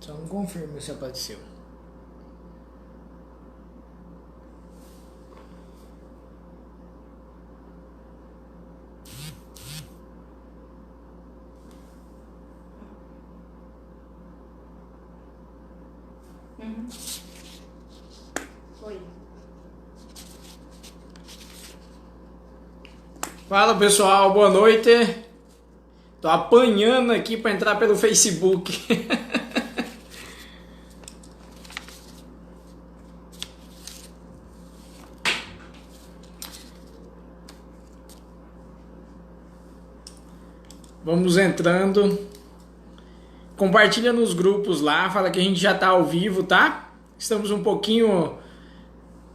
Só não confirma se apareceu. Oi. Fala pessoal, boa noite. Tô apanhando aqui para entrar pelo Facebook. Vamos entrando. Compartilha nos grupos lá, fala que a gente já tá ao vivo, tá? Estamos um pouquinho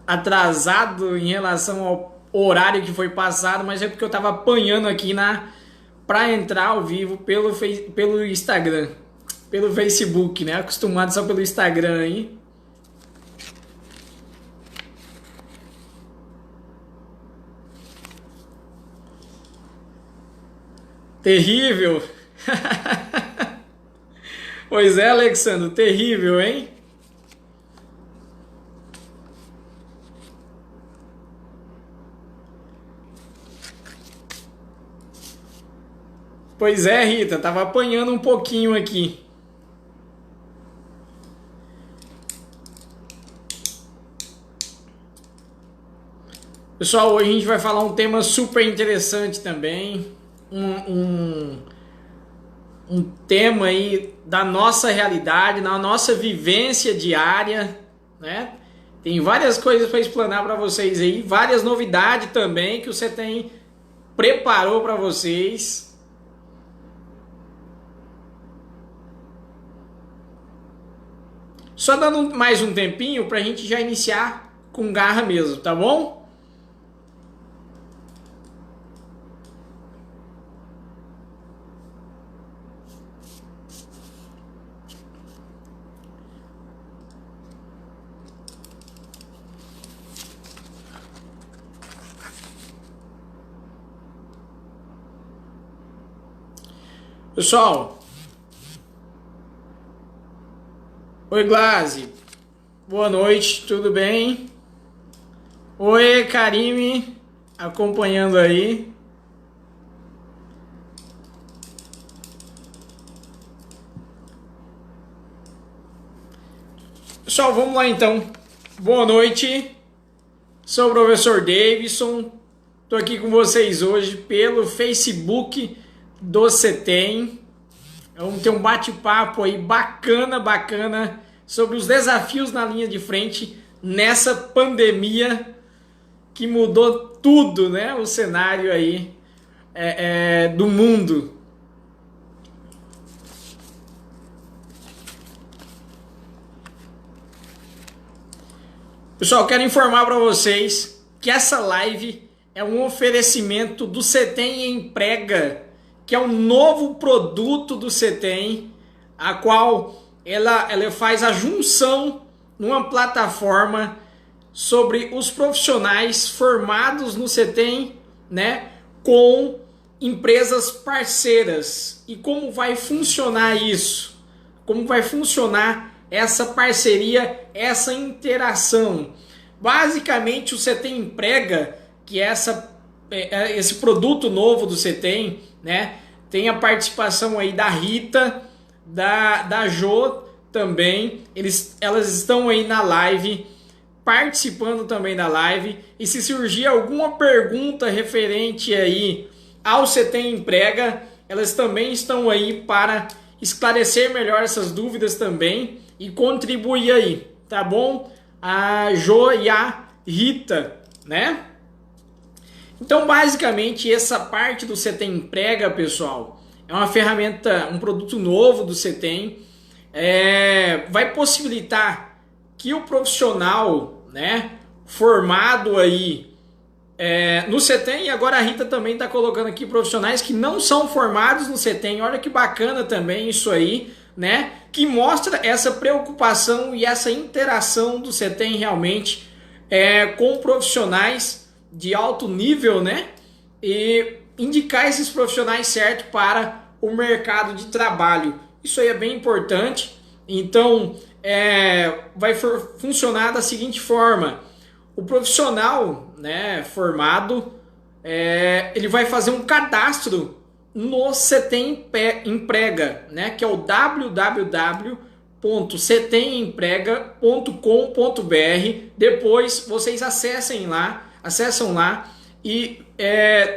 atrasado em relação ao horário que foi passado, mas é porque eu tava apanhando aqui para entrar ao vivo pelo Instagram, pelo Facebook, né? Acostumado só pelo Instagram aí. Terrível. Pois é, Alexandre, terrível, hein? Pois é, Rita, tava apanhando um pouquinho aqui. Pessoal, hoje a gente vai falar um tema super interessante também. Um tema aí da nossa realidade, na nossa vivência diária, né? Tem várias coisas para explanar para vocês aí, várias novidades também que você tem preparou para vocês. Só dando mais um tempinho para a gente já iniciar com garra mesmo, tá bom? Pessoal, oi Glaze, boa noite, tudo bem? Oi Karime, acompanhando aí. Pessoal, vamos lá então. Boa noite, sou o professor Davidson, estou aqui com vocês hoje pelo Facebook do CETEM. Vamos ter um bate-papo aí bacana sobre os desafios na linha de frente nessa pandemia que mudou tudo, né? O cenário aí do mundo. Pessoal, quero informar para vocês que essa live é um oferecimento do CETEM Emprega, que é um novo produto do CETEM, a qual ela faz a junção numa plataforma sobre os profissionais formados no CETEM, né, com empresas parceiras. E como vai funcionar isso? Como vai funcionar essa parceria, essa interação? Basicamente, o CETEM Emprega, que é esse produto novo do CETEM, né? Tem a participação aí da Rita, da Jo também. Elas estão aí na live, participando também da live. E se surgir alguma pergunta referente aí ao CETEM Emprega, elas também estão aí para esclarecer melhor essas dúvidas também e contribuir aí, tá bom? A Jo e a Rita, né? Então, basicamente, essa parte do CETEM Emprega, pessoal, é uma ferramenta, um produto novo do CETEM, vai possibilitar que o profissional, né, formado aí no CETEM, e agora a Rita também está colocando aqui profissionais que não são formados no CETEM, olha que bacana também isso aí, né, que mostra essa preocupação e essa interação do CETEM realmente com profissionais de alto nível, né? E indicar esses profissionais certos para o mercado de trabalho. Isso aí é bem importante, Então, vai funcionar da seguinte forma: o profissional, né, formado, ele vai fazer um cadastro no CETEM Emprega, né, que é o www.cetememprega.com.br. Depois vocês acessam lá e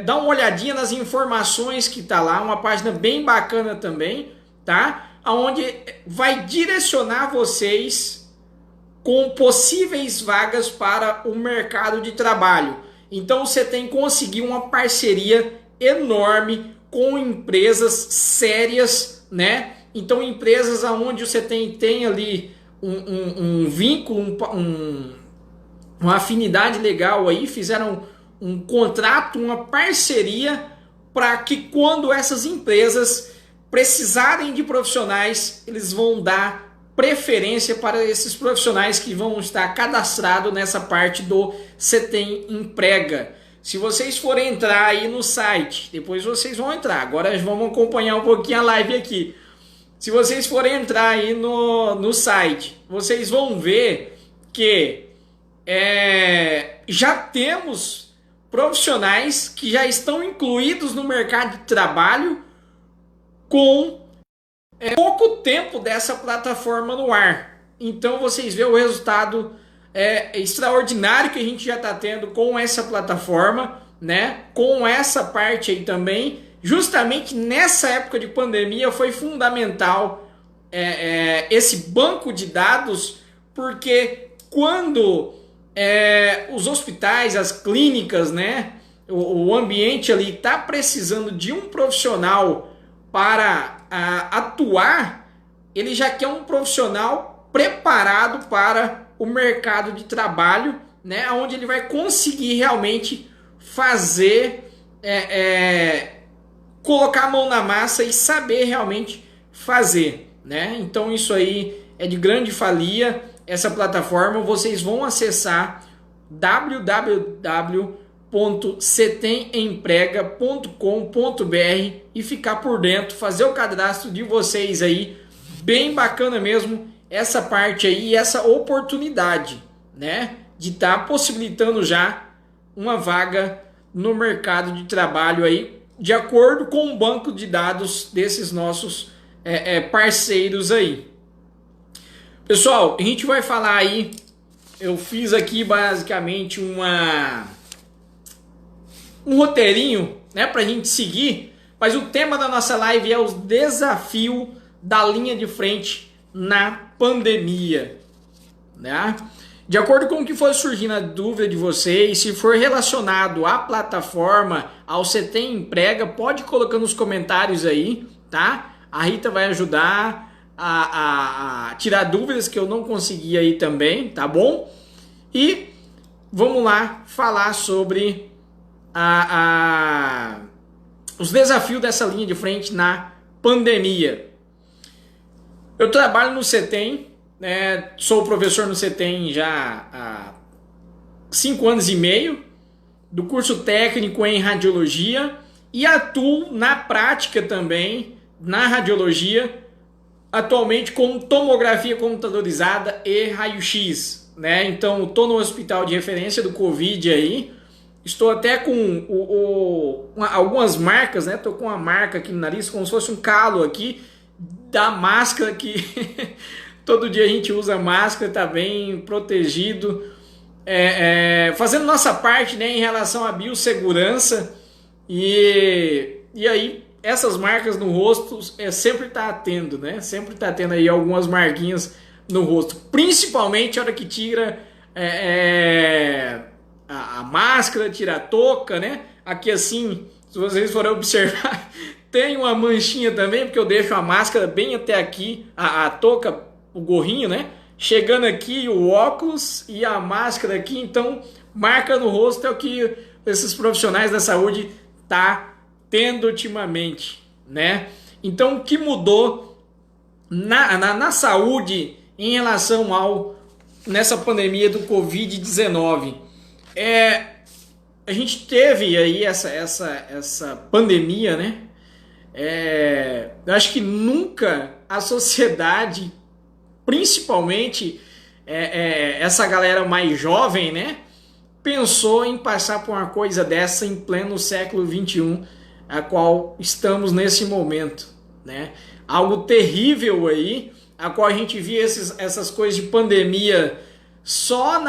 dá uma olhadinha nas informações que tá lá, uma página bem bacana também, tá? Onde vai direcionar vocês com possíveis vagas para o mercado de trabalho. Então você tem que conseguir uma parceria enorme com empresas sérias, né? Então empresas onde você tem ali um vínculo, uma afinidade legal aí, fizeram um contrato, uma parceria para que quando essas empresas precisarem de profissionais, eles vão dar preferência para esses profissionais que vão estar cadastrados nessa parte do CETEM Emprega. Se vocês forem entrar aí no site, depois vocês vão entrar, agora vamos acompanhar um pouquinho a live aqui. Se vocês forem entrar aí no site, vocês vão ver que já temos profissionais que já estão incluídos no mercado de trabalho com pouco tempo dessa plataforma no ar. Então vocês veem o resultado extraordinário que a gente já está tendo com essa plataforma, né? Com essa parte aí também. Justamente nessa época de pandemia foi fundamental esse banco de dados, porque quando os hospitais, as clínicas, né, o ambiente ali está precisando de um profissional para atuar, ele já quer um profissional preparado para o mercado de trabalho, né, onde ele vai conseguir realmente fazer, colocar a mão na massa e saber realmente fazer, né? Então isso aí é de grande valia. Essa plataforma vocês vão acessar www.cetememprega.com.br e ficar por dentro, fazer o cadastro de vocês aí, bem bacana mesmo essa parte aí, essa oportunidade, né, de estar possibilitando já uma vaga no mercado de trabalho aí, de acordo com o banco de dados desses nossos parceiros aí. Pessoal, a gente vai falar aí, eu fiz aqui basicamente um roteirinho, né, pra gente seguir, mas o tema da nossa live é os desafios da linha de frente na pandemia, né? De acordo com o que for surgindo a dúvida de vocês, se for relacionado à plataforma, ao CETEM Emprega, pode colocar nos comentários aí, tá? A Rita vai ajudar a tirar dúvidas que eu não consegui aí também, tá bom? E vamos lá falar sobre os desafios dessa linha de frente na pandemia. Eu trabalho no CETEM, sou professor no CETEM já há 5 anos e meio, do curso técnico em radiologia, e atuo na prática também na radiologia, atualmente com tomografia computadorizada e raio-x, né? Então estou no hospital de referência do Covid aí, estou até com algumas marcas, né? Estou com uma marca aqui no nariz, como se fosse um calo aqui da máscara que todo dia a gente usa máscara, tá bem protegido, fazendo nossa parte, né, em relação à biossegurança, e aí essas marcas no rosto sempre tá tendo, né? Sempre tá tendo aí algumas marquinhas no rosto, principalmente a hora que tira a máscara, tira a touca, né? Aqui assim, se vocês forem observar, tem uma manchinha também, porque eu deixo a máscara bem até aqui, a touca, o gorrinho, né? Chegando aqui o óculos e a máscara aqui, então marca no rosto é o que esses profissionais da saúde tá tendo ultimamente, né? Então o que mudou na saúde em relação nessa pandemia do Covid-19? A gente teve aí essa pandemia, né? Eu acho que nunca a sociedade principalmente essa galera mais jovem, né, pensou em passar por uma coisa dessa em pleno século XXI, a qual estamos nesse momento, né? Algo terrível aí, a qual a gente via essas coisas de pandemia só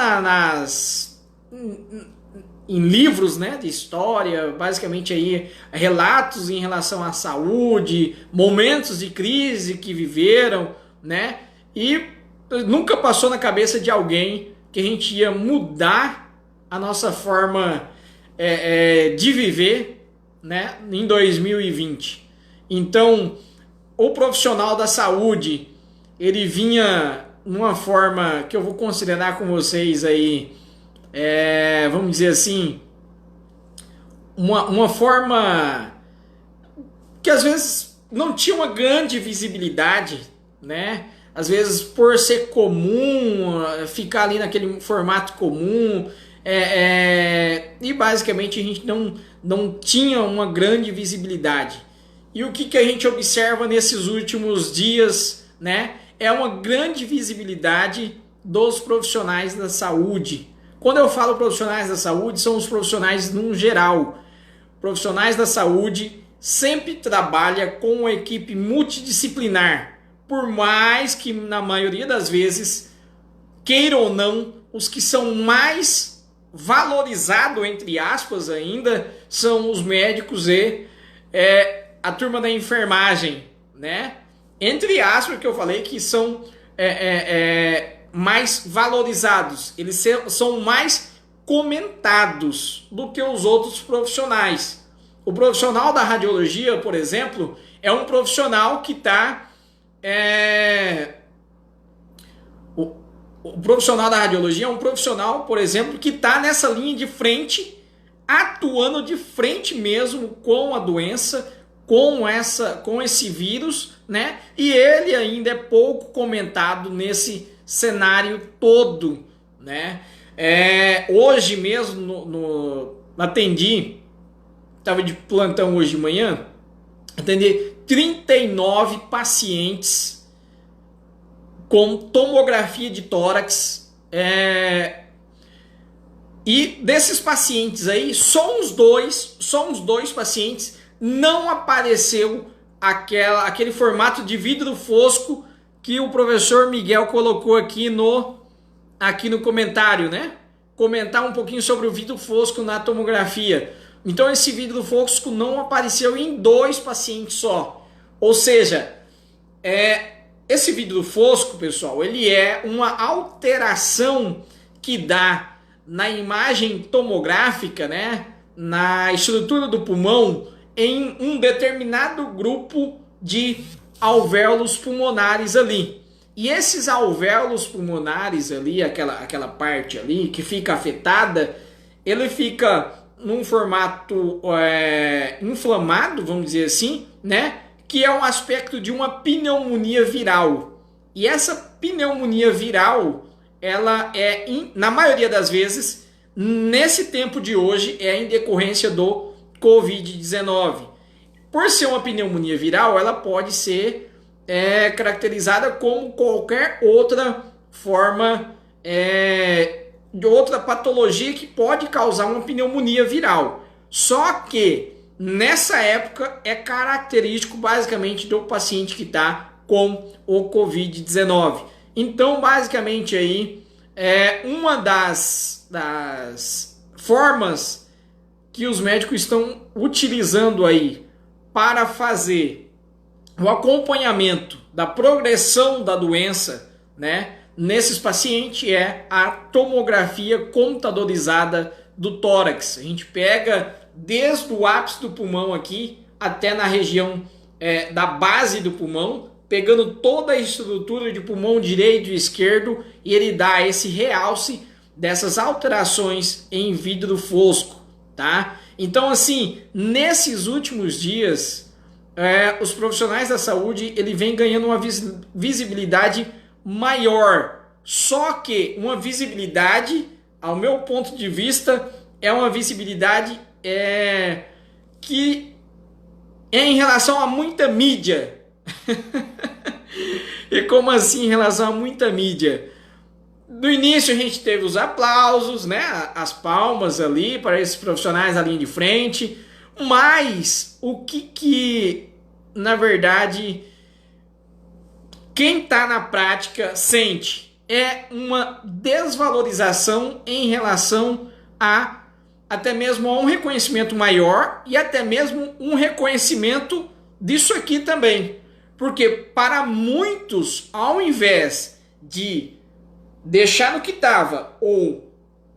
em livros, né, de história, basicamente aí relatos em relação à saúde, momentos de crise que viveram, né? E nunca passou na cabeça de alguém que a gente ia mudar a nossa forma de viver, né, em 2020. Então, o profissional da saúde, ele vinha numa forma que eu vou considerar com vocês aí, vamos dizer assim, uma forma que às vezes não tinha uma grande visibilidade, né? Às vezes por ser comum, ficar ali naquele formato comum, e basicamente a gente não tinha uma grande visibilidade. E o que a gente observa nesses últimos dias, né? É uma grande visibilidade dos profissionais da saúde. Quando eu falo profissionais da saúde, são os profissionais num geral. Profissionais da saúde sempre trabalham com uma equipe multidisciplinar, por mais que na maioria das vezes, queira ou não, os que são mais valorizados, entre aspas ainda, são os médicos e a turma da enfermagem, né? Entre aspas, que eu falei que são mais valorizados, eles são mais comentados do que os outros profissionais. O profissional da radiologia, por exemplo, é um profissional que está... O profissional da radiologia é um profissional, por exemplo, que está nessa linha de frente, atuando de frente mesmo com a doença, com esse vírus, né? E ele ainda é pouco comentado nesse cenário todo, né? Hoje mesmo atendi, estava de plantão hoje de manhã, atendi 39 pacientes com tomografia de tórax, e desses pacientes aí, só uns dois pacientes não apareceu aquele formato de vidro fosco que o professor Miguel colocou aqui no comentário, né? Comentar um pouquinho sobre o vidro fosco na tomografia. Então esse vidro fosco não apareceu em 2 pacientes só. Ou seja, esse vidro fosco, pessoal, ele é uma alteração que dá na imagem tomográfica, né? Na estrutura do pulmão, em um determinado grupo de alvéolos pulmonares ali. E esses alvéolos pulmonares ali, aquela parte ali que fica afetada, ele fica num formato inflamado, vamos dizer assim, né? Que é um aspecto de uma pneumonia viral. E essa pneumonia viral, ela na maioria das vezes, nesse tempo de hoje, é em decorrência do Covid-19. Por ser uma pneumonia viral, ela pode ser caracterizada como qualquer outra forma de outra patologia que pode causar uma pneumonia viral. Só que nessa época é característico basicamente do paciente que está com o Covid-19. Então, basicamente aí uma das formas que os médicos estão utilizando aí para fazer o acompanhamento da progressão da doença, né, nesses pacientes é a tomografia computadorizada do tórax. A gente pega desde o ápice do pulmão aqui até na região da base do pulmão, pegando toda a estrutura de pulmão direito e esquerdo, e ele dá esse realce dessas alterações em vidro fosco, tá? Então, assim, nesses últimos dias, os profissionais da saúde ele vem ganhando uma visibilidade maior. Só que uma visibilidade, ao meu ponto de vista, é uma visibilidade que é em relação a muita mídia. E como assim em relação a muita mídia? No início a gente teve os aplausos, né? As palmas ali para esses profissionais da linha de frente, mas o que na verdade quem está na prática sente é uma desvalorização em relação a até mesmo a um reconhecimento maior e até mesmo um reconhecimento disso aqui também. Porque para muitos, ao invés de deixar no que estava ou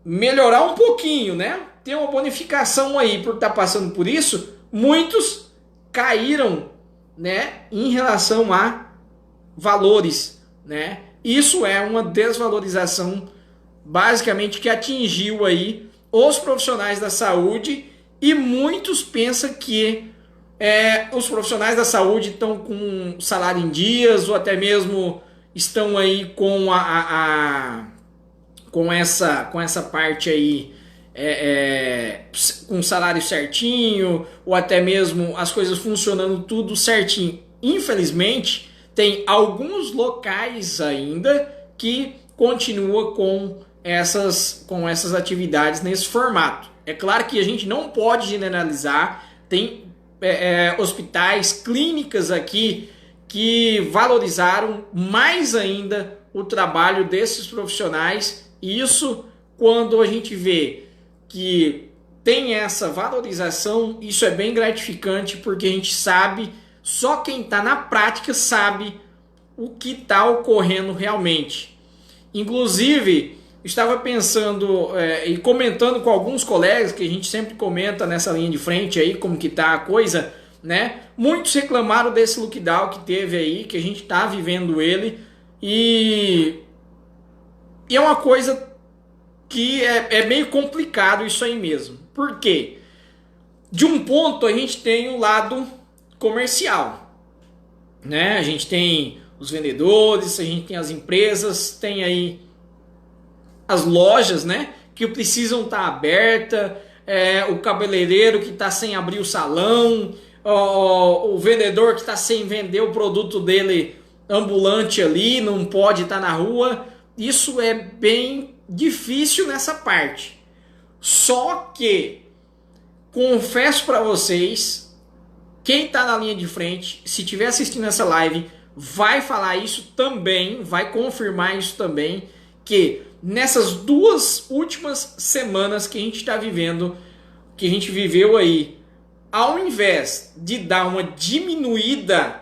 melhorar um pouquinho, né? Ter uma bonificação aí por estar passando por isso, muitos caíram, né? Em relação a valores, né? Isso é uma desvalorização basicamente que atingiu aí os profissionais da saúde e muitos pensam que os profissionais da saúde estão com salário em dias ou até mesmo estão aí com com essa parte aí com salário certinho ou até mesmo as coisas funcionando tudo certinho. Infelizmente, tem alguns locais ainda que continuam com essas atividades nesse formato. É claro que a gente não pode generalizar, tem hospitais, clínicas aqui que valorizaram mais ainda o trabalho desses profissionais, e isso quando a gente vê que tem essa valorização, isso é bem gratificante, porque a gente sabe, só quem está na prática sabe o que está ocorrendo realmente. Inclusive, estava pensando e comentando com alguns colegas, que a gente sempre comenta nessa linha de frente aí, como que tá a coisa, né? Muitos reclamaram desse lockdown que teve aí, que a gente tá vivendo ele, e é uma coisa que é meio complicado isso aí mesmo. Por quê? De um ponto a gente tem o lado comercial, né? A gente tem os vendedores, a gente tem as empresas, tem aí as lojas, né, que precisam estar abertas, o cabeleireiro que está sem abrir o salão, o vendedor que está sem vender o produto dele ambulante ali, não pode estar na rua. Isso é bem difícil nessa parte. Só que, confesso para vocês, quem está na linha de frente, se estiver assistindo essa live, vai falar isso também, vai confirmar isso também, que nessas 2 últimas semanas que a gente está vivendo, que a gente viveu aí, ao invés de dar uma diminuída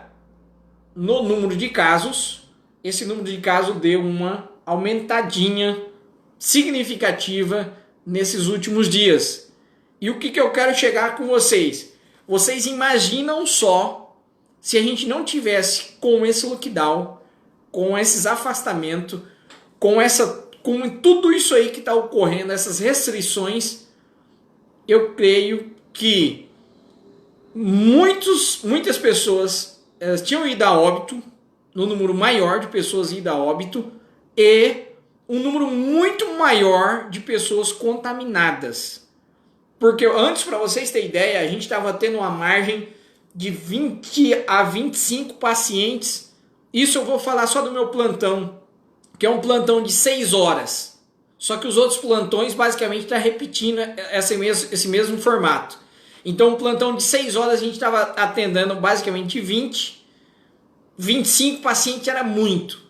no número de casos, esse número de casos deu uma aumentadinha significativa nesses últimos dias. E o que eu quero chegar com vocês? Vocês imaginam só se a gente não tivesse com esse lockdown, com esses afastamentos, com tudo isso aí que está ocorrendo, essas restrições, eu creio que muitas pessoas tinham ido a óbito, no número maior de pessoas ido a óbito, e um número muito maior de pessoas contaminadas. Porque antes, para vocês terem ideia, a gente estava tendo uma margem de 20 a 25 pacientes. Isso eu vou falar só do meu plantão, que é um plantão de 6 horas. Só que os outros plantões basicamente estão repetindo esse mesmo formato. Então, um plantão de 6 horas a gente estava atendendo basicamente 20, 25 pacientes era muito.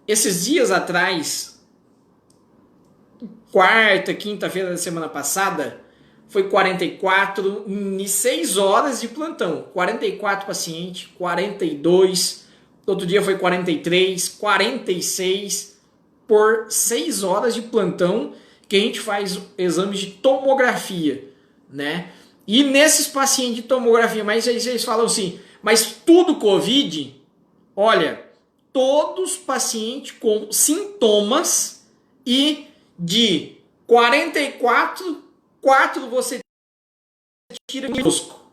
Esses dias atrás, quarta, quinta-feira da semana passada, foi 44 em 6 horas de plantão. 44 pacientes, 42, outro dia foi 43, 46 por 6 horas de plantão que a gente faz exames de tomografia, né? E nesses pacientes de tomografia, mas aí vocês falam assim, mas tudo Covid? Olha, todos pacientes com sintomas, e de 44, 4 você tira o fosco,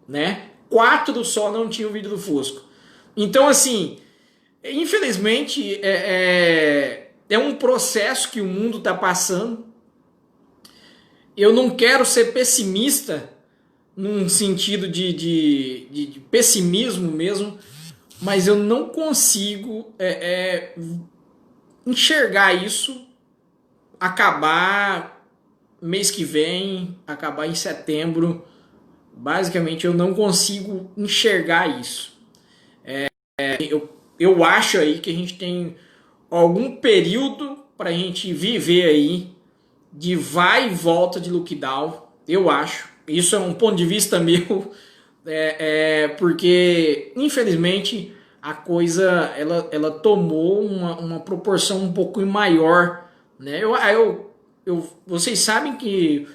né? 4 só não tinha o vidro fosco. Então, assim, infelizmente, é um processo que o mundo está passando. Eu não quero ser pessimista, num sentido de pessimismo mesmo, mas eu não consigo enxergar isso acabar mês que vem, acabar em setembro. Basicamente, eu não consigo enxergar isso. Eu acho aí que a gente tem algum período para a gente viver aí de vai e volta de lockdown. Eu acho. Isso é um ponto de vista meu, porque infelizmente a coisa ela tomou uma proporção um pouco maior, né? Vocês sabem que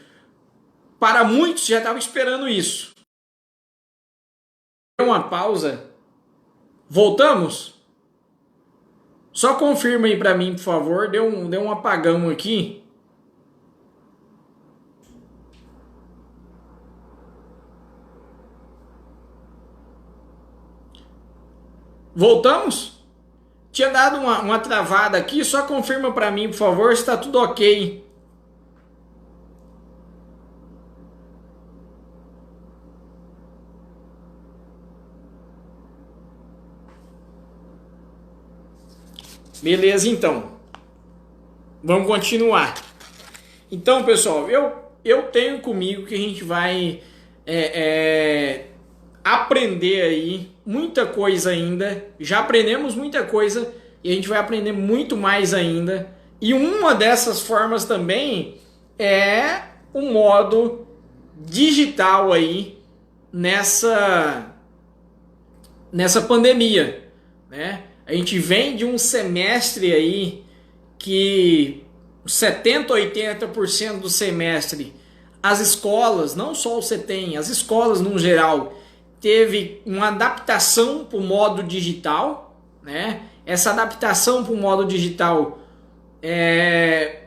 para muitos já estavam esperando isso. Uma pausa. Voltamos? Só confirma aí para mim, por favor. Deu um apagão aqui. Voltamos? Tinha dado uma travada aqui. Só confirma para mim, por favor, se está tudo ok. Beleza, então. Vamos continuar. Então, pessoal, eu tenho comigo que a gente vai aprender aí muita coisa ainda. Já aprendemos muita coisa e a gente vai aprender muito mais ainda. E uma dessas formas também é o modo digital aí nessa pandemia, né? A gente vem de um semestre aí que 70, 80% do semestre as escolas, não só o CETEM, as escolas no geral, teve uma adaptação para o modo digital, né? Essa adaptação para o modo digital,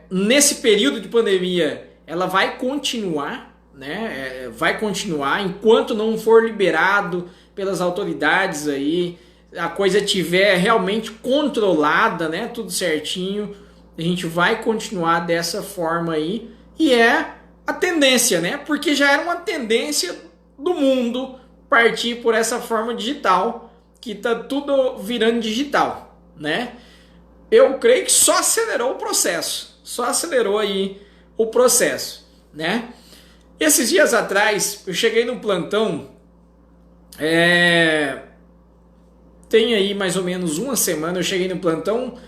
nesse período de pandemia, ela vai continuar, né? Vai continuar enquanto não for liberado pelas autoridades aí, a coisa tiver realmente controlada, né? Tudo certinho, a gente vai continuar dessa forma aí, e é a tendência, né? Porque já era uma tendência do mundo partir por essa forma digital, que tá tudo virando digital, né? Eu creio que só acelerou o processo, né? Esses dias atrás, eu cheguei no plantão, tem aí mais ou menos uma semana, eu cheguei no plantão,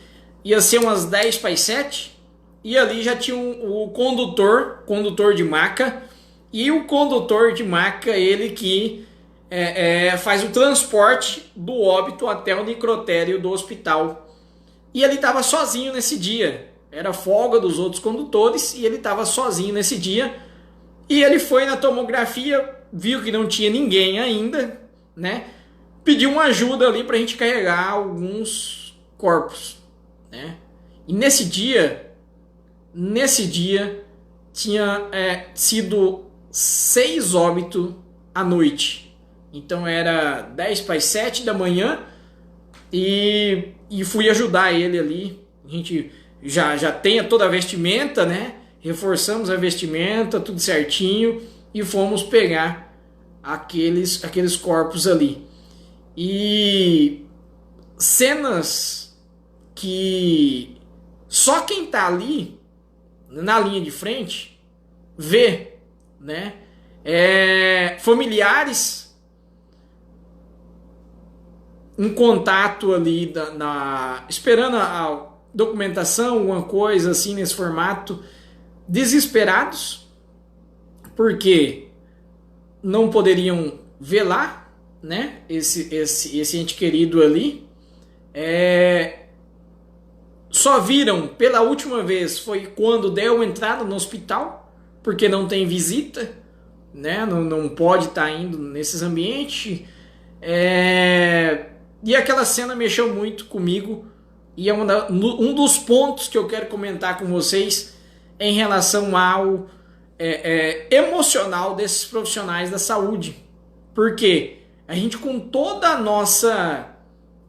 ia ser umas 10 para as 7, e ali já tinha o condutor de maca, e o condutor de maca, ele que faz o transporte do óbito até o necrotério do hospital. E ele estava sozinho nesse dia, era folga dos outros condutores, e ele estava sozinho nesse dia, e ele foi na tomografia, viu que não tinha ninguém ainda, né? Pediu uma ajuda ali para a gente carregar alguns corpos, né? E nesse dia tinha sido 6 óbitos à noite. Então era 10 para as 7 da manhã e fui ajudar ele ali. A gente já tem toda a vestimenta, né? Reforçamos a vestimenta, tudo certinho, e fomos pegar aqueles corpos ali. E cenas que só quem tá ali na linha de frente vê, né? Familiares em contato ali esperando a documentação, alguma coisa assim nesse formato, desesperados porque não poderiam velar, né? Esse ente querido ali, só viram pela última vez foi quando deu entrada no hospital, porque não tem visita, né? Não pode estar indo nesses ambientes, e aquela cena mexeu muito comigo, e é um dos pontos que eu quero comentar com vocês em relação ao emocional desses profissionais da saúde, porque a gente, com toda a nossa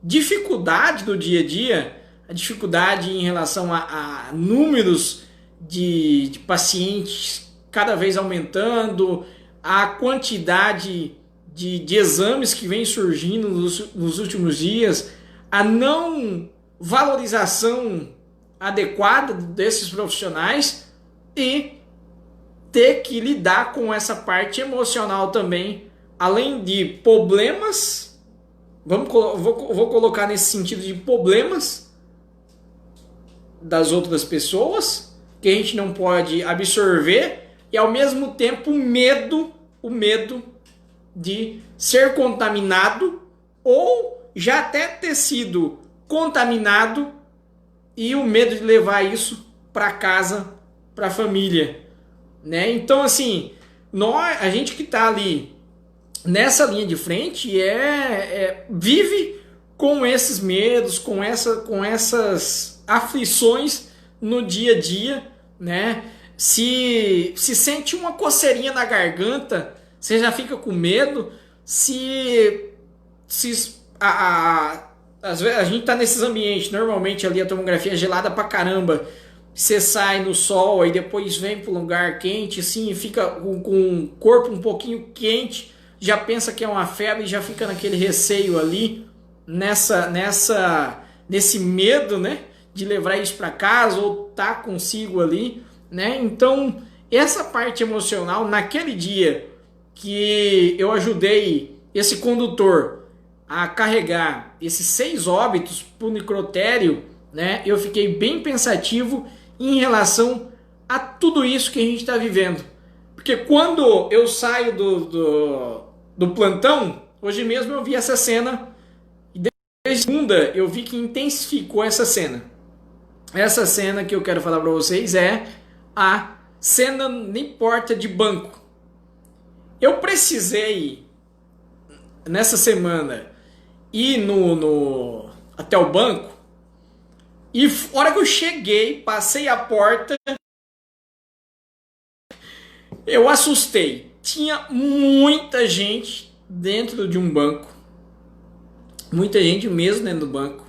dificuldade do dia a dia, a dificuldade em relação a números de pacientes cada vez aumentando, a quantidade de exames que vem surgindo nos últimos dias, a não valorização adequada desses profissionais e ter que lidar com essa parte emocional também, além de problemas, vou colocar nesse sentido de problemas das outras pessoas, que a gente não pode absorver, e ao mesmo tempo o medo de ser contaminado ou já até ter sido contaminado e o medo de levar isso para casa, para a família, né? Então assim, a gente que está ali nessa linha de frente vive com esses medos, com essas aflições no dia a dia, né? Se sente uma coceirinha na garganta, você já fica com medo. Às vezes a gente tá nesses ambientes, normalmente ali a tomografia é gelada pra caramba. Você sai no sol, aí depois vem pro lugar quente, assim, fica com o corpo um pouquinho quente, já pensa que é uma febre, já fica naquele receio ali, nesse medo, né, de levar isso para casa ou tá consigo ali, né? Então, essa parte emocional, naquele dia que eu ajudei esse condutor a carregar esses 6 óbitos para o necrotério, né, eu fiquei bem pensativo em relação a tudo isso que a gente está vivendo. Porque quando eu saio do plantão, hoje mesmo eu vi essa cena, e desde segunda eu vi que intensificou essa cena. Essa cena que eu quero falar para vocês é a cena em porta de banco. Eu precisei, nessa semana, ir até o banco, e a hora que eu cheguei, passei a porta, eu assustei. Tinha muita gente dentro de um banco, muita gente mesmo dentro do banco.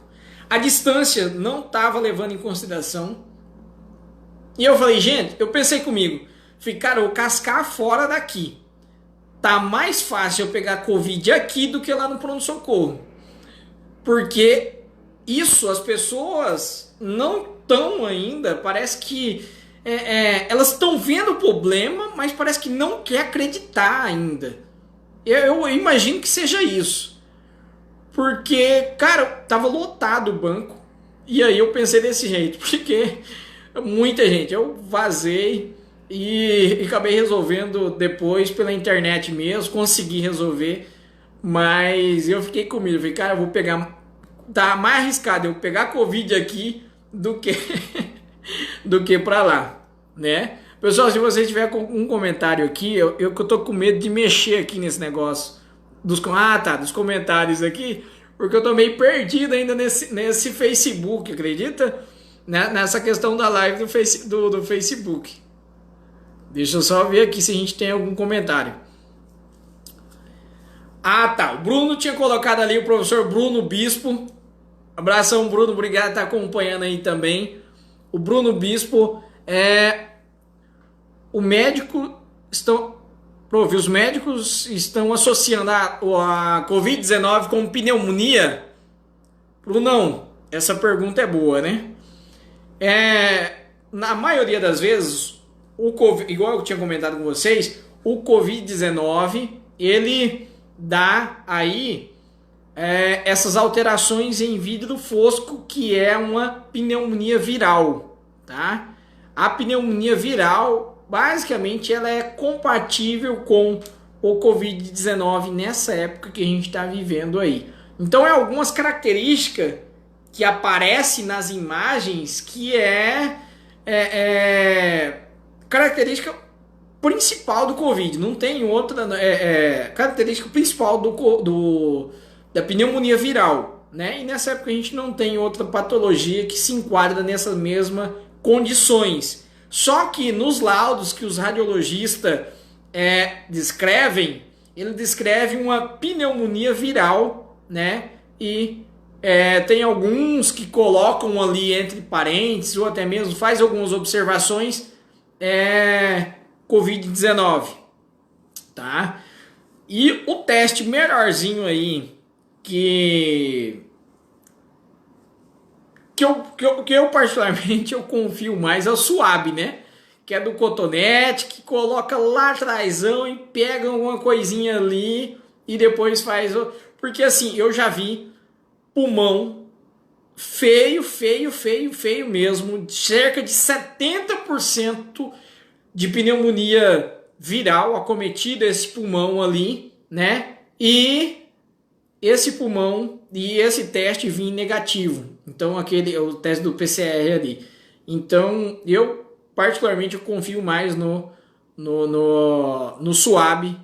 A distância não estava levando em consideração. E eu falei, gente, eu pensei comigo, cara, eu vou cascar fora daqui. Tá mais fácil eu pegar Covid aqui do que lá no pronto-socorro. Porque isso, as pessoas não estão ainda, parece que elas estão vendo o problema, mas parece que não quer acreditar ainda. Eu imagino que seja isso. Porque, cara, tava lotado o banco. E aí eu pensei desse jeito, porque muita gente. Eu vazei e acabei resolvendo depois pela internet mesmo, consegui resolver. Mas eu fiquei com medo, falei, cara, eu vou pegar... Tá mais arriscado eu pegar Covid aqui do que do que pra lá, né? Pessoal, se você tiver um comentário aqui, eu tô com medo de mexer aqui nesse negócio dos comentários aqui, porque eu tô meio perdido ainda nesse Facebook, acredita? Nessa questão da live do Facebook. Deixa eu só ver aqui se a gente tem algum comentário. Ah, tá. O Bruno tinha colocado ali, o professor Bruno Bispo. Abração, Bruno. Obrigado por estar acompanhando aí também. O Bruno Bispo os médicos estão associando a Covid-19 com pneumonia? Bruno, essa pergunta é boa, né? Na maioria das vezes, igual eu tinha comentado com vocês, o Covid-19, ele dá aí essas alterações em vidro fosco, que é uma pneumonia viral, tá? A pneumonia viral, basicamente, ela é compatível com o Covid-19 nessa época que a gente está vivendo aí. Então, algumas características que aparecem nas imagens que característica principal do Covid. Não tem outra característica principal da pneumonia viral, né? E nessa época a gente não tem outra patologia que se enquadra nessas mesmas condições. Só que nos laudos que os radiologistas descrevem, ele descreve uma pneumonia viral, né? E tem alguns que colocam ali entre parênteses ou até mesmo faz algumas observações Covid-19, tá? E o teste melhorzinho aí que eu particularmente eu confio mais é o Suave, né? Que é do Cotonete, que coloca lá atrásão e pega alguma coisinha ali e depois faz... Porque assim, eu já vi pulmão feio mesmo, cerca de 70% de pneumonia viral acometido esse pulmão ali, né? E esse pulmão e esse teste vinha negativo. Então o teste do PCR ali. Então eu particularmente eu confio mais no Suave,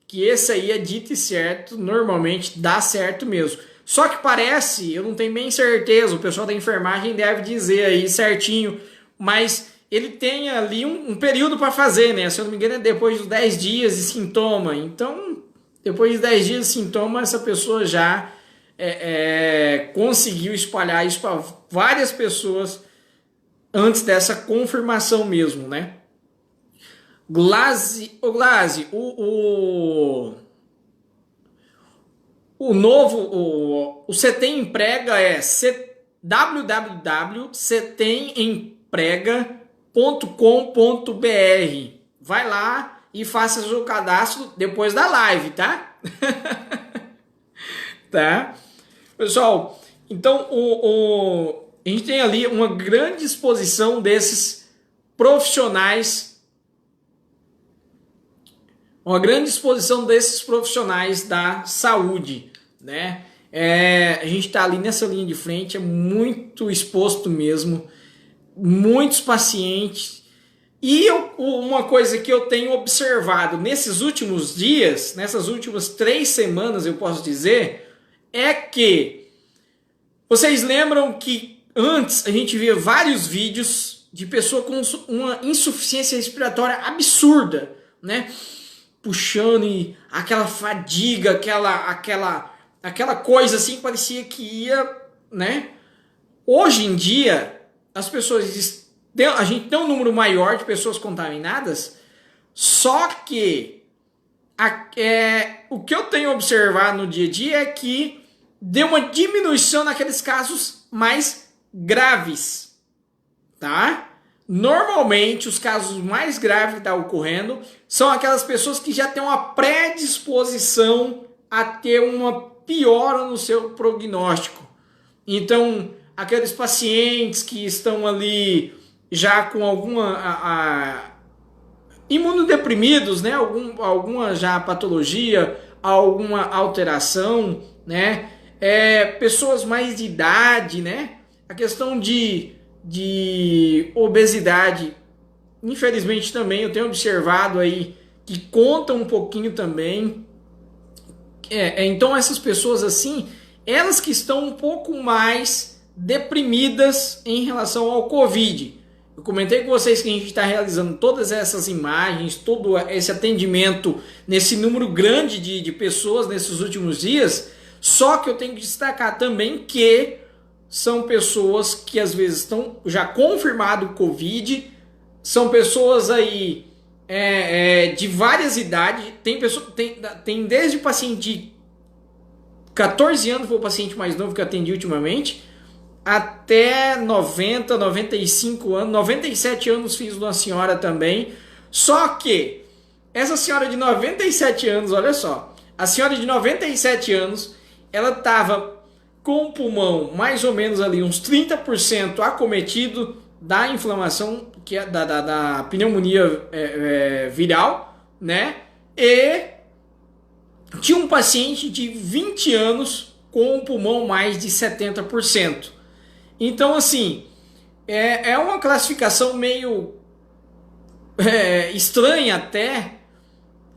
que esse aí é dito e certo, normalmente dá certo mesmo. Só que parece, eu não tenho bem certeza, o pessoal da enfermagem deve dizer aí certinho, mas ele tem ali um período para fazer, né? Se eu não me engano é depois dos 10 dias de sintoma. Então, depois de 10 dias de sintoma, essa pessoa já conseguiu espalhar isso para várias pessoas antes dessa confirmação mesmo, né? Glaze, o CETEM Emprega é www.cetememprega.com.br. Vai lá e faça seu cadastro depois da live, tá? Tá? Pessoal, então a gente tem ali uma grande exposição desses profissionais, da saúde, né? A gente está ali nessa linha de frente, é muito exposto mesmo, muitos pacientes. E uma coisa que eu tenho observado nesses últimos dias, nessas últimas 3 semanas, eu posso dizer, é que vocês lembram que antes a gente via vários vídeos de pessoa com uma insuficiência respiratória absurda, né? Puxando e aquela fadiga, aquela coisa assim, parecia que ia, né? Hoje em dia, as pessoas, a gente tem um número maior de pessoas contaminadas, só que o que eu tenho observado no dia a dia é que deu uma diminuição naqueles casos mais graves, tá? Normalmente, os casos mais graves que estão ocorrendo são aquelas pessoas que já têm uma predisposição a ter uma piora no seu prognóstico. Então, aqueles pacientes que estão ali já com alguma imunodeprimidos, né? Alguma já patologia, alguma alteração, né? Pessoas mais de idade, né? A questão de obesidade, infelizmente também eu tenho observado aí que conta um pouquinho também. Então essas pessoas assim, elas que estão um pouco mais deprimidas em relação ao Covid. Eu comentei com vocês que a gente está realizando todas essas imagens, todo esse atendimento nesse número grande de pessoas nesses últimos dias, só que eu tenho que destacar também que são pessoas que às vezes estão já confirmado Covid, são pessoas aí de várias idades, tem desde paciente de 14 anos, foi o paciente mais novo que eu atendi ultimamente, até 90, 95 anos, 97 anos fiz uma senhora também, só que essa senhora de 97 anos, olha só, a senhora de 97 anos, ela estava com o pulmão mais ou menos ali uns 30% acometido da inflamação, que é da pneumonia viral, né? E tinha um paciente de 20 anos com o pulmão mais de 70%. Então, assim, é uma classificação meio estranha até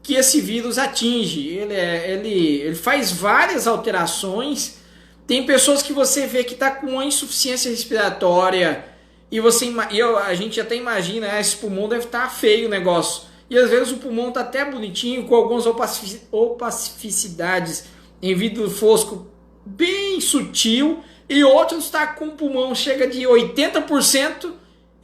que esse vírus atinge. Ele faz várias alterações. Tem pessoas que você vê que está com uma insuficiência respiratória e a gente até imagina, esse pulmão deve estar feio o negócio. E às vezes o pulmão está até bonitinho, com algumas opacificidades em vidro fosco bem sutil, e outros está com o pulmão chega de 80%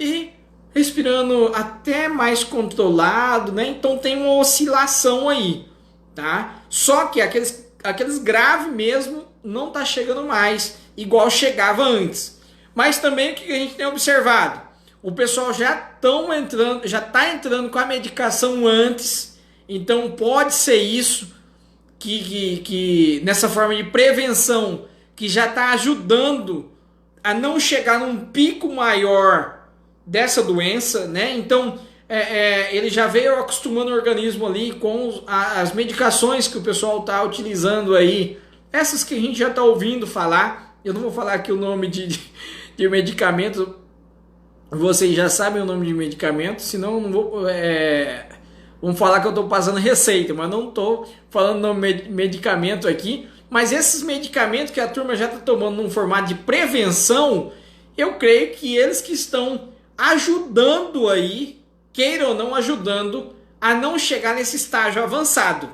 e respirando até mais controlado, né? Então tem uma oscilação aí, tá? Só que aqueles graves mesmo não tá chegando mais, igual chegava antes. Mas também o que a gente tem observado? O pessoal já tá entrando com a medicação antes, então pode ser isso que nessa forma de prevenção que já está ajudando a não chegar num pico maior dessa doença, né? Então ele já veio acostumando o organismo ali com as medicações que o pessoal está utilizando aí, essas que a gente já está ouvindo falar. Eu não vou falar aqui o nome de medicamento, vocês já sabem o nome de medicamento, senão eu não vou. Vamos falar que eu estou passando receita, mas não estou falando nome de medicamento aqui. Mas esses medicamentos que a turma já está tomando num formato de prevenção, eu creio que eles que estão ajudando aí, queira ou não ajudando, a não chegar nesse estágio avançado,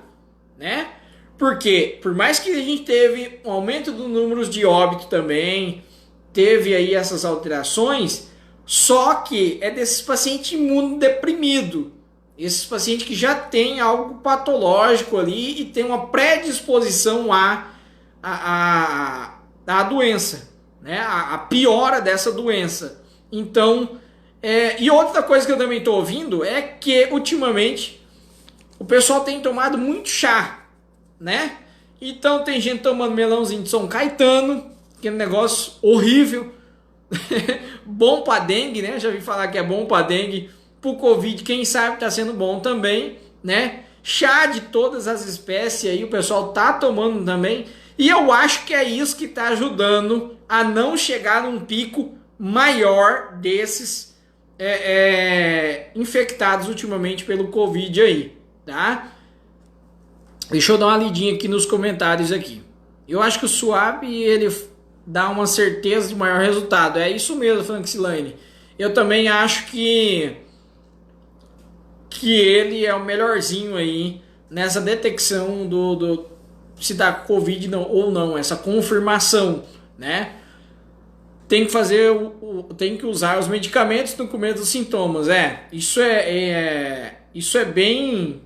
né? Porque, por mais que a gente teve um aumento do número de óbito também, teve aí essas alterações, só que é desses pacientes imunodeprimidos, esses pacientes que já têm algo patológico ali e tem uma predisposição à doença, né? A piora dessa doença. Então, e outra coisa que eu também estou ouvindo é que ultimamente o pessoal tem tomado muito chá, né? Então tem gente tomando melãozinho de São Caetano, que é um negócio horrível, bom para dengue, né? Já vi falar que é bom para dengue. Pro Covid, quem sabe tá sendo bom também, né? Chá de todas as espécies aí, o pessoal tá tomando também. E eu acho que é isso que tá ajudando a não chegar num pico maior desses infectados ultimamente pelo Covid aí, tá? Deixa eu dar uma lidinha aqui nos comentários aqui. Eu acho que o Suave, ele dá uma certeza de maior resultado. É isso mesmo, Francilane. Eu também acho que ele é o melhorzinho aí nessa detecção se dá Covid ou não, essa confirmação, né? Tem que fazer tem que usar os medicamentos no começo dos sintomas. Isso é bem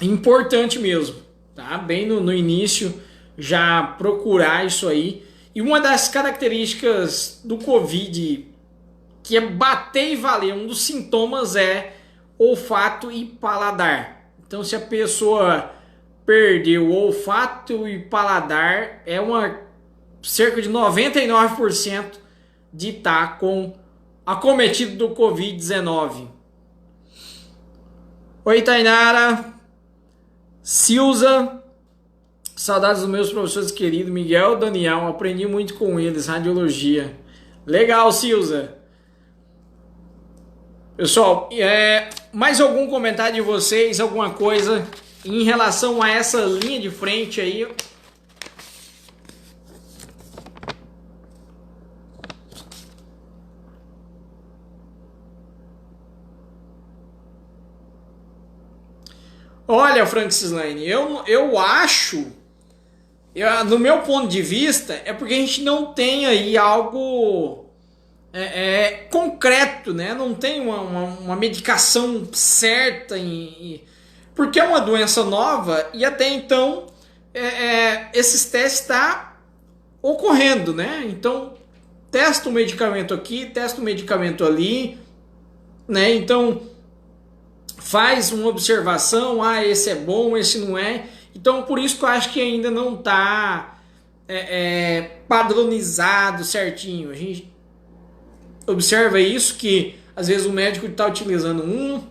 importante mesmo, tá? Bem no início já procurar isso aí. E uma das características do Covid que é bater e valer, um dos sintomas é olfato e paladar. Então, se a pessoa perdeu o olfato e paladar, é cerca de 99% de estar acometido do Covid-19. Oi, Tainara, Silza, saudades dos meus professores queridos, Miguel e Daniel, aprendi muito com eles, radiologia. Legal, Silza. Pessoal, mais algum comentário de vocês, alguma coisa em relação a essa linha de frente aí? Olha, Francislane, eu acho, no meu ponto de vista, é porque a gente não tem aí algo concreto, né? Não tem uma medicação certa, porque é uma doença nova e até então esses testes estão ocorrendo, né? Então, testa o medicamento aqui, testa o medicamento ali, né? Então, faz uma observação, esse é bom, esse não é. Então, por isso que eu acho que ainda não está padronizado certinho. A gente observa isso, que às vezes o médico está utilizando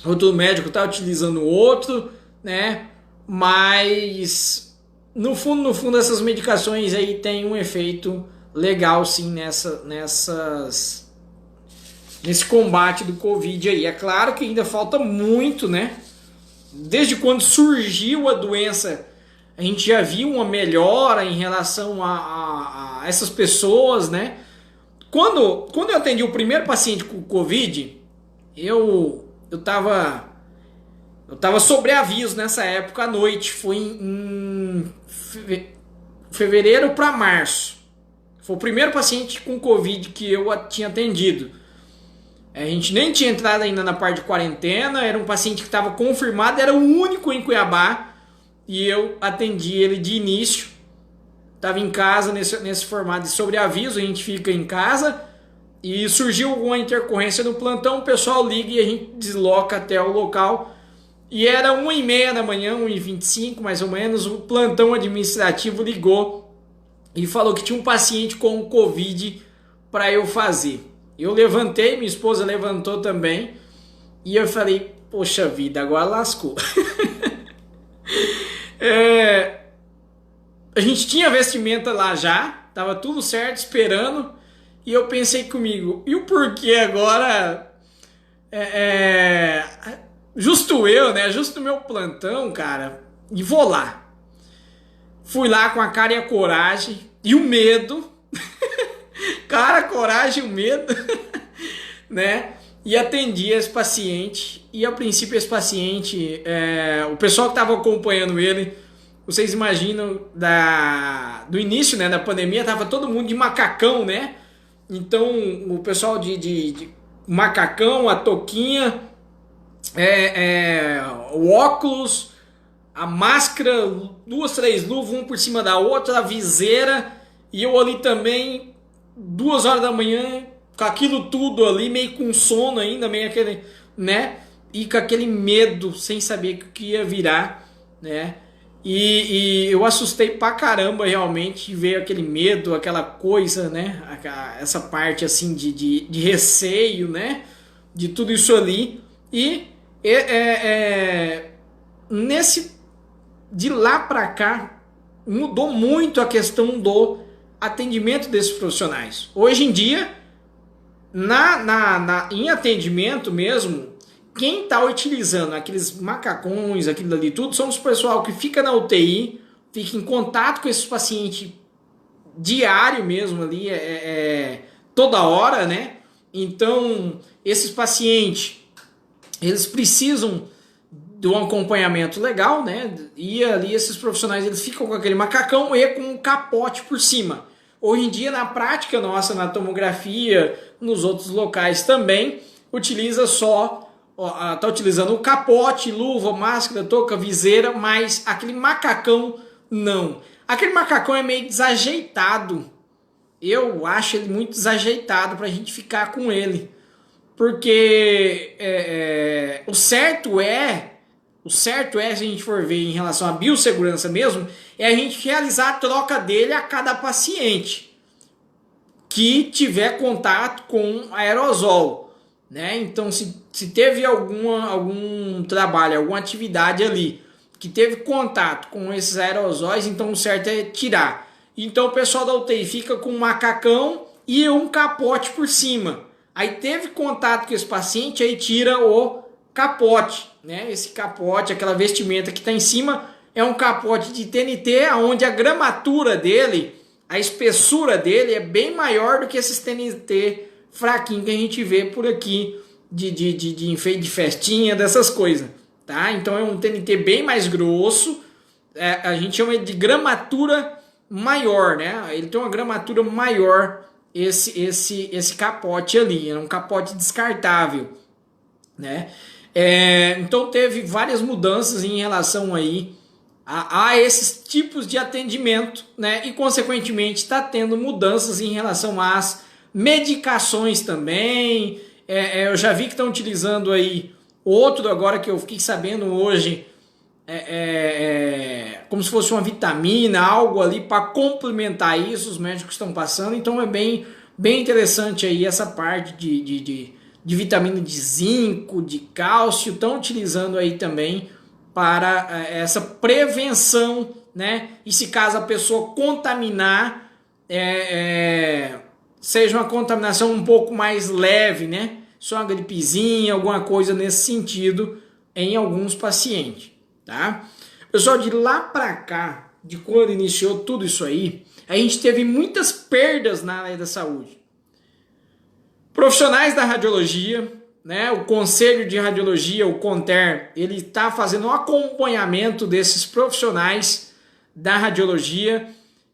outro médico está utilizando outro, né? Mas no fundo essas medicações aí tem um efeito legal sim nesse combate do Covid aí. É claro que ainda falta muito, né? Desde quando surgiu a doença, a gente já viu uma melhora em relação a essas pessoas, né? Quando eu atendi o primeiro paciente com Covid, eu tava sobre aviso nessa época à noite. Foi em fevereiro para março. Foi o primeiro paciente com Covid que eu tinha atendido. A gente nem tinha entrado ainda na parte de quarentena, era um paciente que estava confirmado, era o único em Cuiabá, e eu atendi ele de início. Estava em casa nesse formato de sobreaviso, a gente fica em casa, e surgiu alguma intercorrência no plantão, o pessoal liga e a gente desloca até o local. E era 1h30 da manhã, 1h25 mais ou menos, o plantão administrativo ligou e falou que tinha um paciente com Covid para eu fazer. Eu levantei, minha esposa levantou também, e eu falei, poxa vida, agora lascou. A gente tinha vestimenta lá já, tava tudo certo, esperando, e eu pensei comigo, e o porquê agora, justo eu, né, justo no meu plantão, cara, e vou lá. Fui lá com a cara e a coragem, e o medo, cara, a coragem e o medo, né, e atendi esse paciente, e a princípio esse paciente, o pessoal que estava acompanhando ele, vocês imaginam do início, né, da pandemia, tava todo mundo de macacão, né? Então o pessoal de macacão, a touquinha, o óculos, a máscara, 2, 3 luvas, um por cima da outra, a viseira, e eu ali também, 2 horas da manhã, com aquilo tudo ali, meio com sono ainda, meio aquele, né? E com aquele medo, sem saber o que ia virar, né? E eu assustei pra caramba realmente, veio aquele medo, aquela coisa, né? Essa parte assim de receio, né? De tudo isso ali. E de lá pra cá mudou muito a questão do atendimento desses profissionais. Hoje em dia, em atendimento mesmo, quem está utilizando aqueles macacões, aquilo ali tudo, são os pessoal que fica na UTI, fica em contato com esses pacientes diário mesmo ali, toda hora, né? Então, esses pacientes, eles precisam de um acompanhamento legal, né? E ali esses profissionais, eles ficam com aquele macacão e com um capote por cima. Hoje em dia, na prática nossa, na tomografia, nos outros locais também, utiliza só... Tá utilizando o capote, luva, máscara, touca, viseira, mas aquele macacão não. Aquele macacão é meio desajeitado. Eu acho ele muito desajeitado para a gente ficar com ele. Porque o certo é, se a gente for ver em relação à biossegurança mesmo, é a gente realizar a troca dele a cada paciente que tiver contato com aerosol, né? Então, se teve algum trabalho, alguma atividade ali que teve contato com esses aerosóis, então o certo é tirar. Então o pessoal da UTI fica com um macacão e um capote por cima. Aí teve contato com esse paciente, aí tira o capote, né? Esse capote, aquela vestimenta que está em cima, é um capote de TNT, onde a gramatura dele, a espessura dele é bem maior do que esses TNT fraquinho que a gente vê por aqui de enfeite de festinha, dessas coisas, tá? Então é um TNT bem mais grosso, a gente chama de gramatura maior, né? Ele tem uma gramatura maior, esse capote ali, é um capote descartável, né? Então teve várias mudanças em relação aí a esses tipos de atendimento, né? E consequentemente está tendo mudanças em relação às medicações também. Eu já vi que estão utilizando aí outro agora que eu fiquei sabendo hoje, como se fosse uma vitamina, algo ali para complementar isso, os médicos estão passando. Então é bem interessante aí essa parte de vitamina de zinco, de cálcio, estão utilizando aí também para essa prevenção, né? E se caso a pessoa contaminar, seja uma contaminação um pouco mais leve, né? Só uma gripezinha, alguma coisa nesse sentido em alguns pacientes, tá? Pessoal, de lá para cá, de quando iniciou tudo isso aí, a gente teve muitas perdas na área da saúde. Profissionais da radiologia, né? O Conselho de Radiologia, o CONTER, ele está fazendo um acompanhamento desses profissionais da radiologia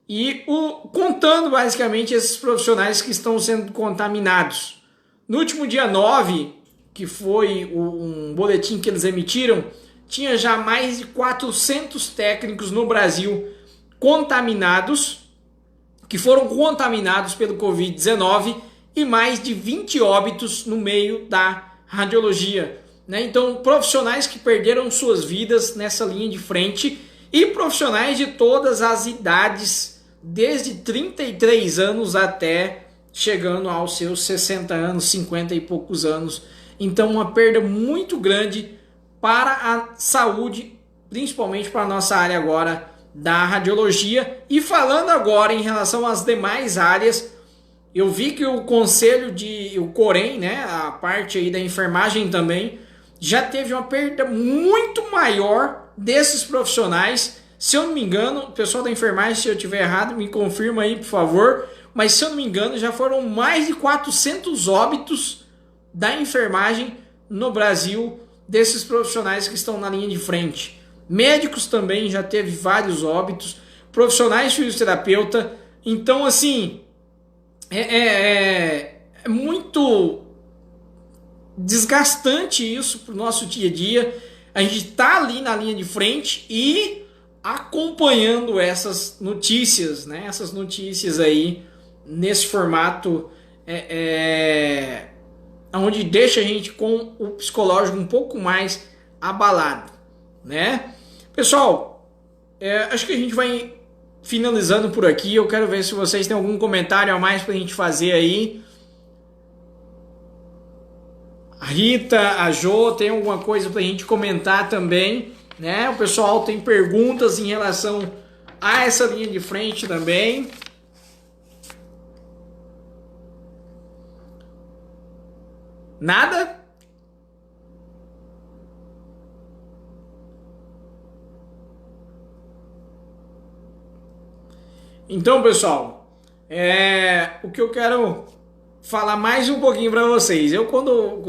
e contando basicamente esses profissionais que estão sendo contaminados, No último dia 9, que foi um boletim que eles emitiram, tinha já mais de 400 técnicos no Brasil contaminados, que foram contaminados pelo Covid-19 e mais de 20 óbitos no meio da radiologia, né? Então, profissionais que perderam suas vidas nessa linha de frente e profissionais de todas as idades, desde 33 anos até chegando aos seus 60 anos, 50 e poucos anos. Então, uma perda muito grande para a saúde, principalmente para a nossa área agora da radiologia. E falando agora em relação às demais áreas, eu vi que o conselho o Corém, né, a parte aí da enfermagem também, já teve uma perda muito maior desses profissionais. Se eu não me engano, o pessoal da enfermagem, se eu estiver errado, me confirma aí, por favor. Mas se eu não me engano, já foram mais de 400 óbitos da enfermagem no Brasil, desses profissionais que estão na linha de frente. Médicos também já teve vários óbitos, profissionais de fisioterapeuta. Então, assim, é muito desgastante isso para o nosso dia a dia. A gente está ali na linha de frente e acompanhando essas notícias, né? Essas notícias aí nesse formato onde deixa a gente com o psicológico um pouco mais abalado, né? Pessoal, acho que a gente vai finalizando por aqui. Eu quero ver se vocês têm algum comentário a mais para a gente fazer aí. A Rita, a Jo, tem alguma coisa para a gente comentar também, né? O pessoal tem perguntas em relação a essa linha de frente também. Nada? Então, pessoal, o que eu quero falar mais um pouquinho para vocês. Eu quando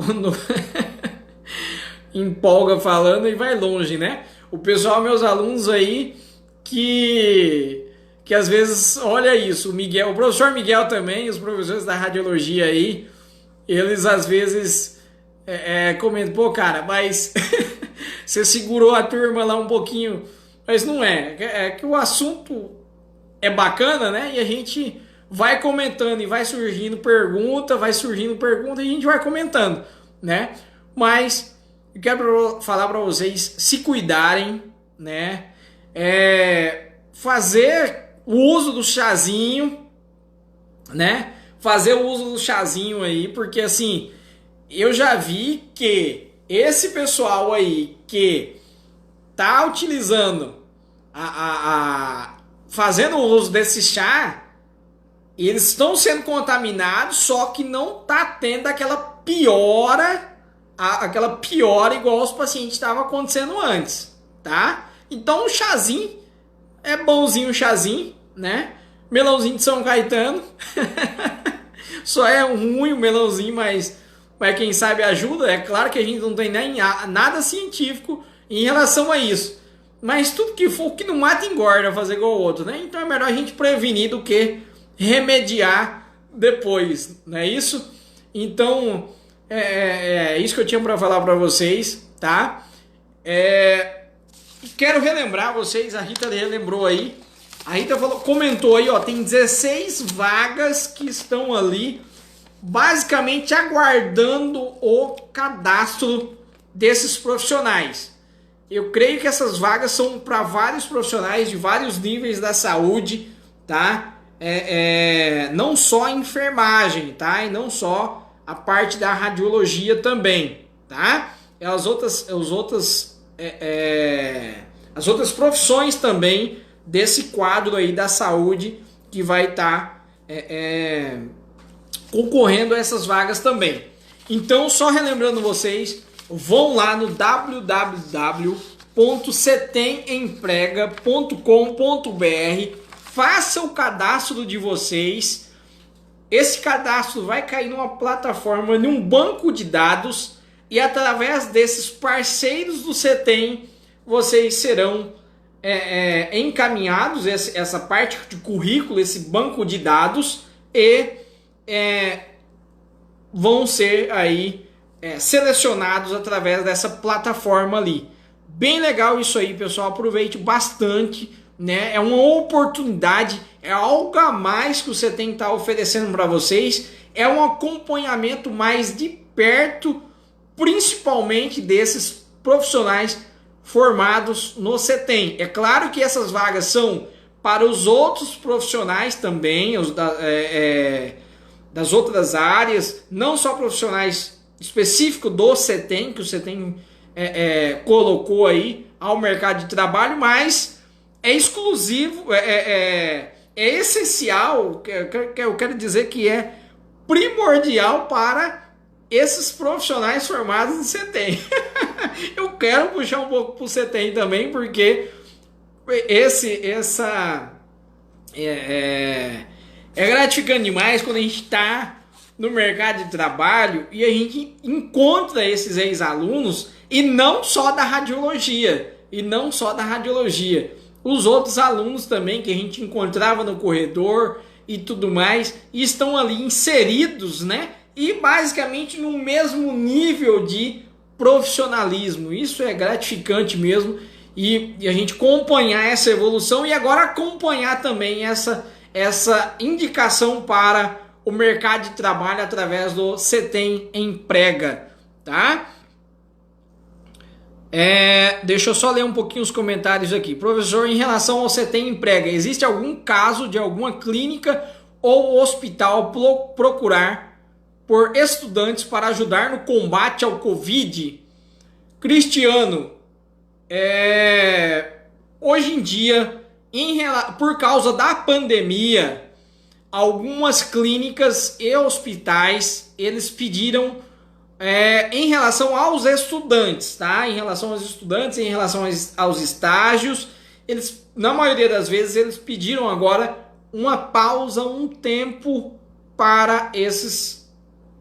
empolga falando e vai longe, né? O pessoal, meus alunos aí, que às vezes olha isso, o professor Miguel também, os professores da radiologia aí, eles às vezes comentam, pô, cara, mas você segurou a turma lá um pouquinho, mas não é que o assunto é bacana, né? E a gente vai comentando e vai surgindo pergunta e a gente vai comentando, né? Mas eu quero falar para vocês se cuidarem, né? Fazer o uso do chazinho, né? Fazer o uso do chazinho aí, porque assim, eu já vi que esse pessoal aí que tá utilizando fazendo o uso desse chá, eles estão sendo contaminados, só que não tá tendo aquela piora igual os pacientes estavam acontecendo antes, tá? Então o chazinho é bonzinho, o chazinho, né? Melãozinho de São Caetano. Só é ruim o melãozinho, mas quem sabe ajuda. É claro que a gente não tem nem nada científico em relação a isso. Mas tudo que for que não mata engorda, fazer igual o outro, né? Então é melhor a gente prevenir do que remediar depois, não é isso? Então é isso que eu tinha para falar para vocês, tá? Quero relembrar vocês, a Rita relembrou aí. A Rita comentou aí, ó, tem 16 vagas que estão ali, basicamente aguardando o cadastro desses profissionais. Eu creio que essas vagas são para vários profissionais de vários níveis da saúde, tá? Não só a enfermagem, tá? E não só a parte da radiologia também, tá? As outras profissões também desse quadro aí da saúde que vai estar concorrendo a essas vagas também. Então, só relembrando vocês, vão lá no www.cetememprega.com.br, faça o cadastro de vocês. Esse cadastro vai cair numa plataforma, num banco de dados, e através desses parceiros do CETEM, vocês serão encaminhados, essa parte de currículo, esse banco de dados, e vão ser aí selecionados através dessa plataforma ali. Bem legal isso aí, pessoal, aproveite bastante, né? É uma oportunidade, é algo a mais que você tem que estar oferecendo para vocês, é um acompanhamento mais de perto, principalmente desses profissionais formados no CETEM. É claro que essas vagas são para os outros profissionais também, das outras áreas, não só profissionais específicos do CETEM, que o CETEM colocou aí ao mercado de trabalho, mas é exclusivo, é essencial, eu quero dizer que é primordial para esses profissionais formados no CETEM. Eu quero puxar um pouco para o CETEM também, porque é gratificante demais quando a gente está no mercado de trabalho e a gente encontra esses ex-alunos, e não só da radiologia, os outros alunos também que a gente encontrava no corredor e tudo mais, e estão ali inseridos, né? E basicamente no mesmo nível de profissionalismo. Isso é gratificante mesmo, e a gente acompanhar essa evolução e agora acompanhar também essa indicação para o mercado de trabalho através do CETEM Emprega, tá? Deixa eu só ler um pouquinho os comentários aqui. Professor, em relação ao CETEM Emprega, existe algum caso de alguma clínica ou hospital procurar por estudantes para ajudar no combate ao Covid? Cristiano, hoje em dia, por causa da pandemia, algumas clínicas e hospitais, eles pediram em relação aos estudantes, tá? Em relação aos estudantes, em relação aos estágios, eles, na maioria das vezes, eles pediram agora uma pausa, um tempo para esses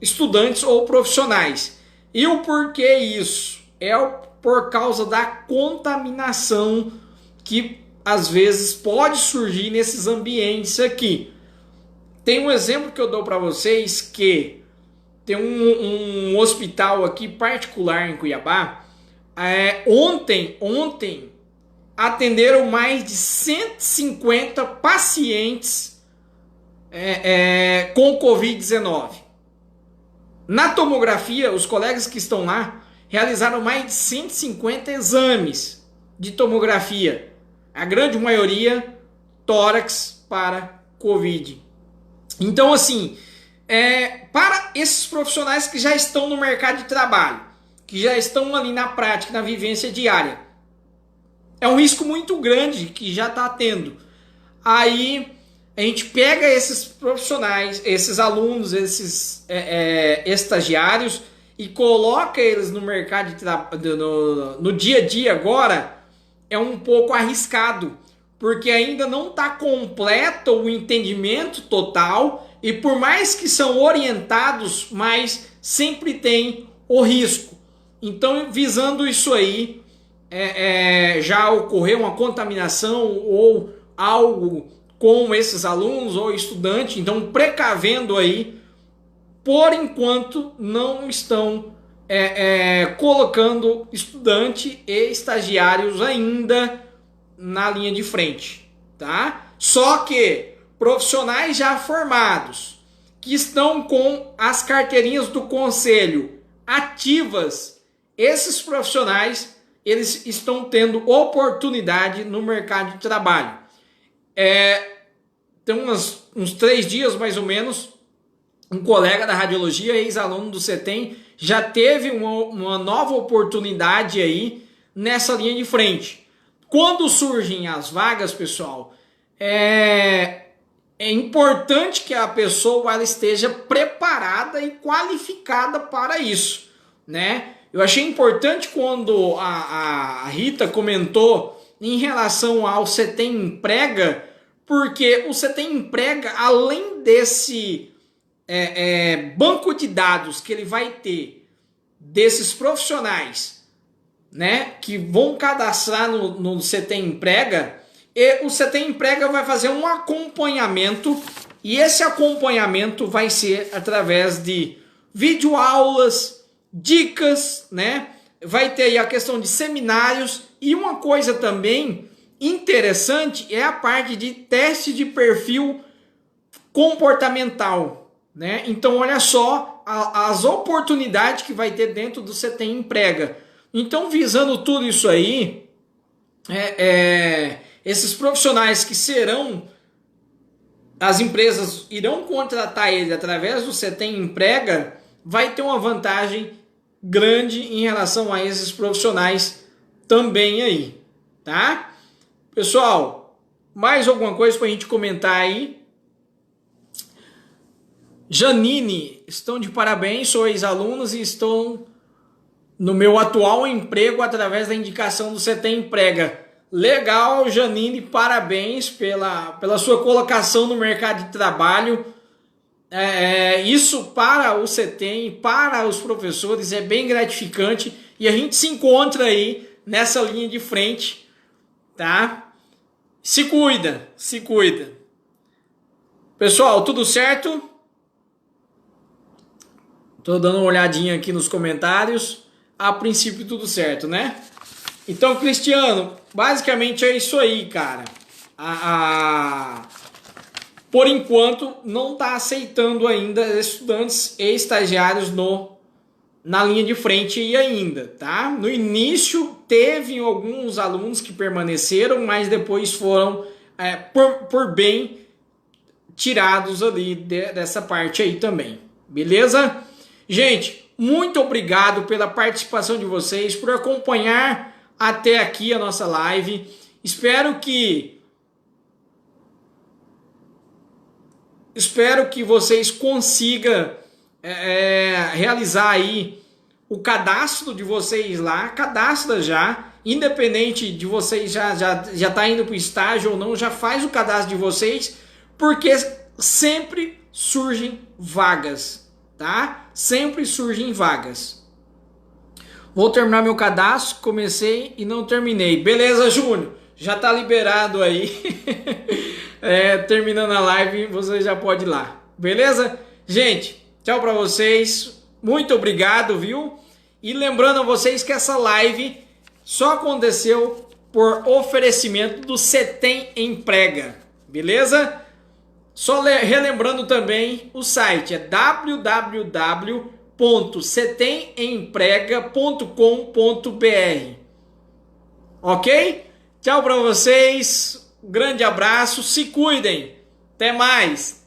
estudantes ou profissionais. E o porquê isso? Por causa da contaminação que às vezes pode surgir nesses ambientes aqui. Tem um exemplo que eu dou para vocês, que tem um hospital aqui particular em Cuiabá. Ontem atenderam mais de 150 pacientes com Covid-19. Na tomografia, os colegas que estão lá realizaram mais de 150 exames de tomografia. A grande maioria tórax para Covid. Então, assim, para esses profissionais que já estão no mercado de trabalho, que já estão ali na prática, na vivência diária, é um risco muito grande que já está tendo. Aí a gente pega esses profissionais, esses alunos, esses estagiários e coloca eles no mercado de trabalho, no dia a dia agora, é um pouco arriscado, porque ainda não está completo o entendimento total, e por mais que são orientados, mas sempre tem o risco. Então, visando isso aí, já ocorreu uma contaminação ou algo com esses alunos ou estudantes, então precavendo aí, por enquanto não estão colocando estudante e estagiários ainda na linha de frente, tá? Só que profissionais já formados, que estão com as carteirinhas do conselho ativas, esses profissionais, eles estão tendo oportunidade no mercado de trabalho. Tem uns 3 dias mais ou menos, um colega da radiologia, ex-aluno do CETEM, já teve uma nova oportunidade aí nessa linha de frente. Quando surgem as vagas, pessoal, é importante que a pessoa ela esteja preparada e qualificada para isso, né? Eu achei importante quando a Rita comentou em relação ao CETEM Emprega, porque o CETEM Emprega, além desse banco de dados que ele vai ter desses profissionais, né, que vão cadastrar no CETEM Emprega, e o CETEM Emprega vai fazer um acompanhamento, e esse acompanhamento vai ser através de videoaulas, dicas, né? Vai ter aí a questão de seminários e uma coisa também interessante é a parte de teste de perfil comportamental, né? Então olha só as oportunidades que vai ter dentro do CTI Emprega. Então visando tudo isso aí, esses profissionais que serão, as empresas irão contratar ele através do CTI Emprega, vai ter uma vantagem grande em relação a esses profissionais também aí, tá? Pessoal, mais alguma coisa para a gente comentar aí? Janine, estão de parabéns, sou ex-alunos e estou no meu atual emprego através da indicação do CTI Emprega. Legal, Janine, parabéns pela sua colocação no mercado de trabalho. Isso para o CTI, para os professores, é bem gratificante e a gente se encontra aí nessa linha de frente, tá? Se cuida, se cuida. Pessoal, tudo certo? Tô dando uma olhadinha aqui nos comentários. A princípio tudo certo, né? Então, Cristiano, basicamente é isso aí, cara. Por enquanto, não está aceitando ainda estudantes e estagiários na linha de frente e ainda, tá? No início, teve alguns alunos que permaneceram, mas depois foram, por bem, tirados ali dessa parte aí também. Beleza? Gente, muito obrigado pela participação de vocês, por acompanhar até aqui a nossa live. Espero que vocês consigam realizar aí o cadastro de vocês lá. Cadastra já, independente de vocês já tá indo para o estágio ou não, já faz o cadastro de vocês, porque sempre surgem vagas, tá? Sempre surgem vagas. Vou terminar meu cadastro, comecei e não terminei. Beleza, Júnior? Já tá liberado aí. Terminando a live, você já pode ir lá. Beleza? Gente, tchau pra vocês. Muito obrigado, viu? E lembrando a vocês que essa live só aconteceu por oferecimento do CTI Emprega. Beleza? Só relembrando também, o site é www.ctemprega.com.br. Ok? Tchau para vocês, um grande abraço, se cuidem, até mais!